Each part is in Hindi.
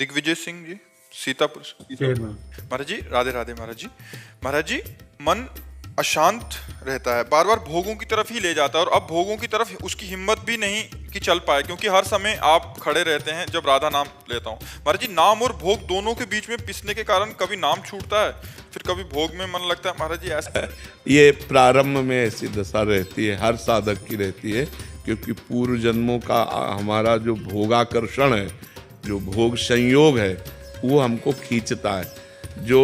दिग्विजय सिंह जी, सीतापुर से। महाराज जी राधे राधे। महाराज जी मन अशांत रहता है, बार बार भोगों की तरफ ही ले जाता है, और अब भोगों की तरफ उसकी हिम्मत भी नहीं कि चल पाए, क्योंकि हर समय आप खड़े रहते हैं जब राधा नाम लेता हूँ। महाराज जी नाम और भोग दोनों के बीच में पिसने के कारण कभी नाम छूटता है, फिर कभी भोग में मन लगता है। महाराज जी ऐसा ये प्रारंभ में ऐसी दशा रहती है, हर साधक की रहती है, क्योंकि पूर्व जन्मों का हमारा जो भोगाकर्षण है, जो भोग संयोग है, वो हमको खींचता है। जो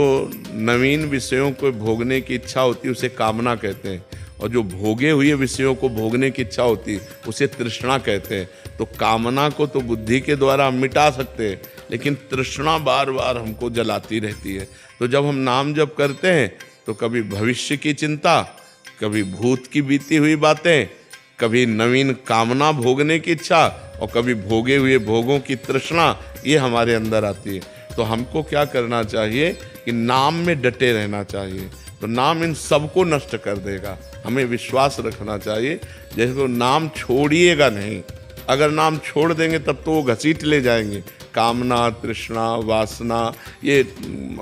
नवीन विषयों को भोगने की इच्छा होती है उसे कामना कहते हैं, और जो भोगे हुए विषयों को भोगने की इच्छा होती है उसे तृष्णा कहते हैं। तो कामना को तो बुद्धि के द्वारा हम मिटा सकते हैं, लेकिन तृष्णा बार बार हमको जलाती रहती है। तो जब हम नाम जप करते हैं तो कभी भविष्य की चिंता, कभी भूत की बीती हुई बातें, कभी नवीन कामना भोगने की इच्छा, और कभी भोगे हुए भोगों की तृष्णा, ये हमारे अंदर आती है। तो हमको क्या करना चाहिए कि नाम में डटे रहना चाहिए। तो नाम इन सबको नष्ट कर देगा, हमें विश्वास रखना चाहिए। जैसे वो नाम छोड़िएगा नहीं, अगर नाम छोड़ देंगे तब तो वो घसीट ले जाएंगे, कामना, तृष्णा, वासना, ये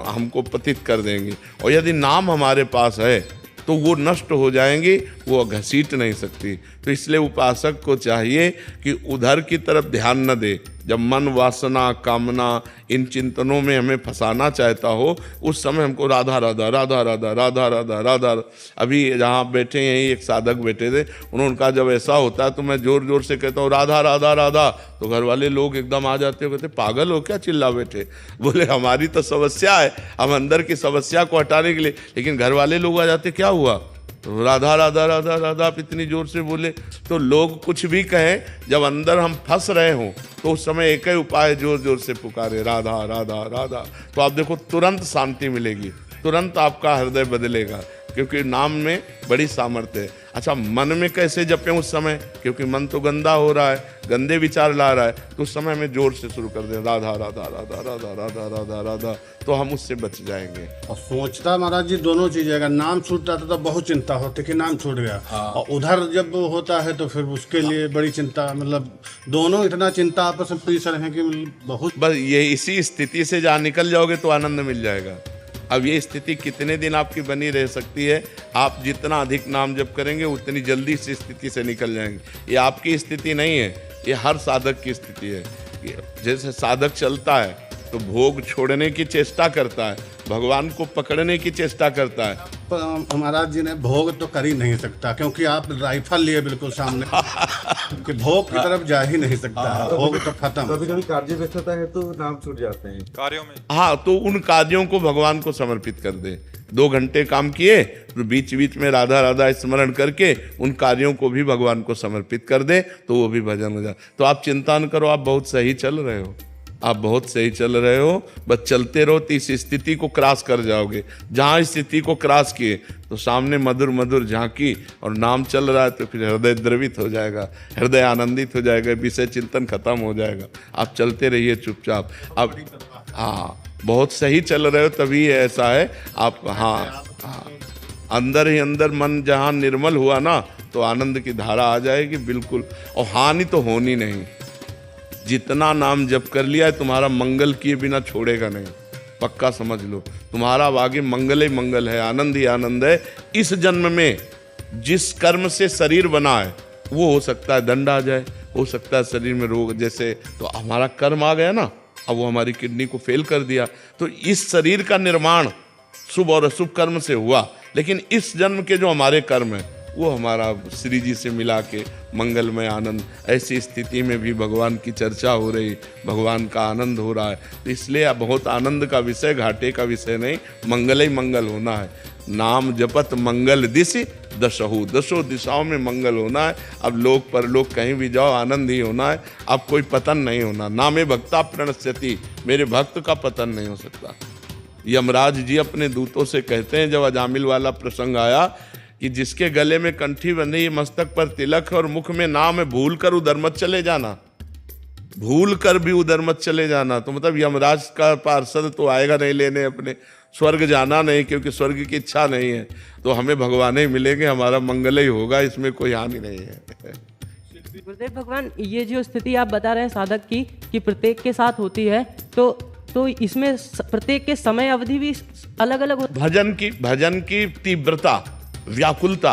हमको पतित कर देंगे। और यदि नाम हमारे पास है तो वो नष्ट हो जाएंगी, वो घसीट नहीं सकती। तो इसलिए उपासक को चाहिए कि उधर की तरफ ध्यान न दे। जब मन, वासना, कामना, इन चिंतनों में हमें फंसाना चाहता हो, उस समय हमको राधा राधा राधा राधा राधा राधा राधा। अभी जहाँ बैठे यहीं एक साधक बैठे थे, उनका जब ऐसा होता है तो मैं जोर जोर से कहता हूँ राधा राधा राधा, तो घर वाले लोग एकदम आ जाते हो, कहते पागल हो क्या चिल्ला बैठे। बोले हमारी तो समस्या है, हम अंदर की समस्या को हटाने के लिए, लेकिन घर वाले लोग आ जाते, क्या हुआ, तो राधा राधा राधा राधा आप इतनी जोर से बोले। तो लोग कुछ भी कहें, जब अंदर हम फंस रहे हों तो उस समय एक ही उपाय, जोर जोर से पुकारे राधा राधा राधा। तो आप देखो तुरंत शांति मिलेगी, तुरंत आपका हृदय बदलेगा, क्योंकि नाम में बड़ी सामर्थ्य है। अच्छा, मन में कैसे जपें उस समय, क्योंकि मन तो गंदा हो रहा है, गंदे विचार ला रहा है, तो उस समय में जोर से शुरू कर दें राधा राधा राधा राधा राधा राधा राधा, तो हम उससे बच जाएंगे। और सोचता महाराज जी दोनों चीजें, अगर नाम छूटता था तो बहुत चिंता होती कि नाम छूट गया, और उधर जब होता है तो फिर उसके लिए बड़ी चिंता, मतलब दोनों इतना चिंता आपस में पीस रहे हैं कि बहुत। बस ये इसी स्थिति से जहाँ निकल जाओगे तो आनंद मिल जाएगा। अब ये स्थिति कितने दिन आपकी बनी रह सकती है, आप जितना अधिक नाम जप करेंगे उतनी जल्दी इस स्थिति से निकल जाएंगे। ये आपकी स्थिति नहीं है, ये हर साधक की स्थिति है। जैसे साधक चलता है तो भोग छोड़ने की चेष्टा करता है, भगवान को पकड़ने की चेष्टा करता है। महाराज जी ने भोग तो कर ही नहीं सकता, क्योंकि आप राइफल लिए बिल्कुल सामने कि भोग की तरफ जा ही नहीं सकता, भोग तो खत्म। कभी कभी कार्य व्यस्तता है तो नाम छूट जाते हैं कार्यों में। हाँ, तो उन कार्यों को भगवान को समर्पित कर दे। 2 घंटे काम किए तो बीच बीच में राधा राधा स्मरण करके उन कार्यों को भी भगवान को समर्पित कर दे, तो वो भी भजन हो जाए। तो आप चिंता न करो, आप बहुत सही चल रहे हो, आप बहुत सही चल रहे हो। बस चलते रहो तो इस स्थिति को क्रॉस कर जाओगे। जहाँ स्थिति को क्रॉस किए तो सामने मधुर मधुर झांकी और नाम चल रहा है, तो फिर हृदय द्रवित हो जाएगा, हृदय आनंदित हो जाएगा, विषय चिंतन खत्म हो जाएगा। आप चलते रहिए चुपचाप। अब हाँ, बहुत सही चल रहे हो, तभी ऐसा है आप। हाँ, अंदर ही अंदर मन जहाँ निर्मल हुआ ना, तो आनंद की धारा आ जाएगी बिल्कुल, और हानि तो होनी नहीं। जितना नाम जप कर लिया है, तुम्हारा मंगल किए बिना छोड़ेगा नहीं, पक्का समझ लो। तुम्हारा आगे मंगल ही मंगल है, आनंद ही आनंद है। इस जन्म में जिस कर्म से शरीर बना है, वो हो सकता है दंड आ जाए, हो सकता है शरीर में रोग, जैसे तो हमारा कर्म आ गया ना, अब वो हमारी किडनी को फेल कर दिया। तो इस शरीर का निर्माण शुभ और अशुभ कर्म से हुआ, लेकिन इस जन्म के जो हमारे कर्म है वो हमारा श्री जी से मिला के मंगलमय आनंद। ऐसी स्थिति में भी भगवान की चर्चा हो रही, भगवान का आनंद हो रहा है, तो इसलिए बहुत आनंद का विषय, घाटे का विषय नहीं, मंगल ही मंगल होना है। नाम जपत मंगल दिशि दशहु, 10 दिशाओं में मंगल होना है। अब लोक परलोक कहीं भी जाओ आनंद ही होना है, अब कोई पतन नहीं होना। नामे भक्ता प्रणश्यति, मेरे भक्त का पतन नहीं हो सकता। यमराज जी अपने दूतों से कहते हैं, जब अजामिल वाला प्रसंग आया कि जिसके गले में कंठी बंधी, मस्तक पर तिलक और मुख में नाम है, भूल कर उधर मत चले जाना, भूल कर भी उधर मत चले जाना। तो मतलब यमराज का पार्षद तो आएगा नहीं लेने, अपने स्वर्ग जाना नहीं, क्योंकि स्वर्ग की इच्छा नहीं है, तो हमें भगवान ही मिलेंगे, हमारा मंगल ही होगा, इसमें कोई हानि नहीं है। गुरुदेव भगवान, ये जो स्थिति आप बता रहे हैं साधक की कि प्रत्येक के साथ होती है, तो इसमें प्रत्येक के समय अवधि भी अलग अलग होती भजन की तीव्रता, व्याकुलता।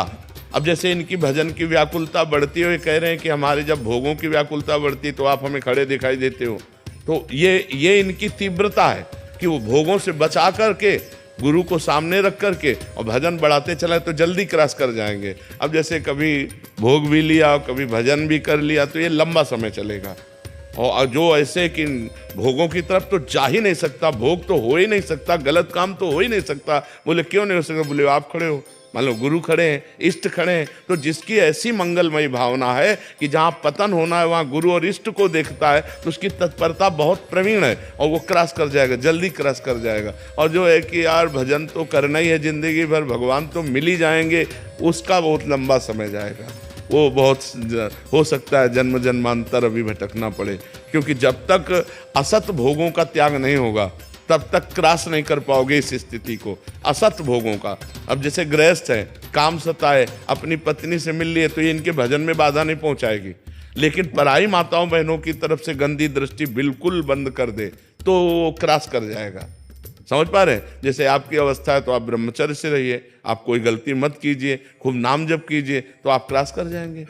अब जैसे इनकी भजन की व्याकुलता बढ़ती है, कह रहे हैं कि हमारे जब भोगों की व्याकुलता बढ़ती तो आप हमें खड़े दिखाई देते हो, तो ये इनकी तीव्रता है कि वो भोगों से बचा करके गुरु को सामने रख करके और भजन बढ़ाते चले तो जल्दी क्रॉस कर जाएंगे। अब जैसे कभी भोग भी लिया और कभी भजन भी कर लिया तो ये लंबा समय चलेगा। और जो ऐसे कि भोगों की तरफ तो जा ही नहीं सकता, भोग तो हो ही नहीं सकता, गलत काम तो हो ही नहीं सकता। बोले क्यों नहीं हो सकता? बोले आप खड़े हो, मान लो गुरु खड़े हैं, इष्ट खड़े हैं, तो जिसकी ऐसी मंगलमयी भावना है कि जहाँ पतन होना है वहाँ गुरु और इष्ट को देखता है तो उसकी तत्परता बहुत प्रवीण है और वो क्रॉस कर जाएगा, जल्दी क्रॉस कर जाएगा। और जो है कि यार भजन तो करना ही है जिंदगी भर, भगवान तो मिल ही जाएंगे, उसका बहुत लंबा समय जाएगा। वो बहुत हो सकता है जन्म जन्मांतर अभी भटकना पड़े, क्योंकि जब तक असत भोगों का त्याग नहीं होगा तब तक क्रॉस नहीं कर पाओगे इस स्थिति को, असत भोगों का। अब जैसे गृहस्थ है, काम सताए, अपनी पत्नी से मिल लिए तो ये इनके भजन में बाधा नहीं पहुंचाएगी, लेकिन पराई माताओं बहनों की तरफ से गंदी दृष्टि बिल्कुल बंद कर दे तो क्रॉस कर जाएगा। समझ पा रहे हैं? जैसे आपकी अवस्था है तो आप ब्रह्मचर्य से रहिए, आप कोई गलती मत कीजिए, खूब नाम जप कीजिए तो आप क्रॉस कर जाएंगे।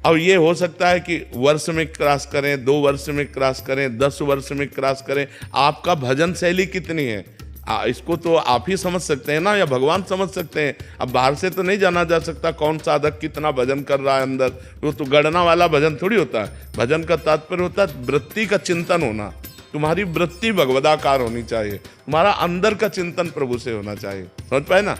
और ये हो सकता है कि वर्ष में क्रॉस करें, 2 वर्ष में क्रॉस करें, 10 वर्ष में क्रॉस करें। आपका भजन शैली कितनी है इसको तो आप ही समझ सकते हैं ना, या भगवान समझ सकते हैं। अब बाहर से तो नहीं जाना जा सकता कौन साधक कितना भजन कर रहा है अंदर, वो तो गणना वाला भजन थोड़ी होता है। भजन का तात्पर्य होता है वृत्ति का चिंतन होना, तुम्हारी वृत्ति भगवदाकार होनी चाहिए, तुम्हारा अंदर का चिंतन प्रभु से होना चाहिए। समझ पाए ना?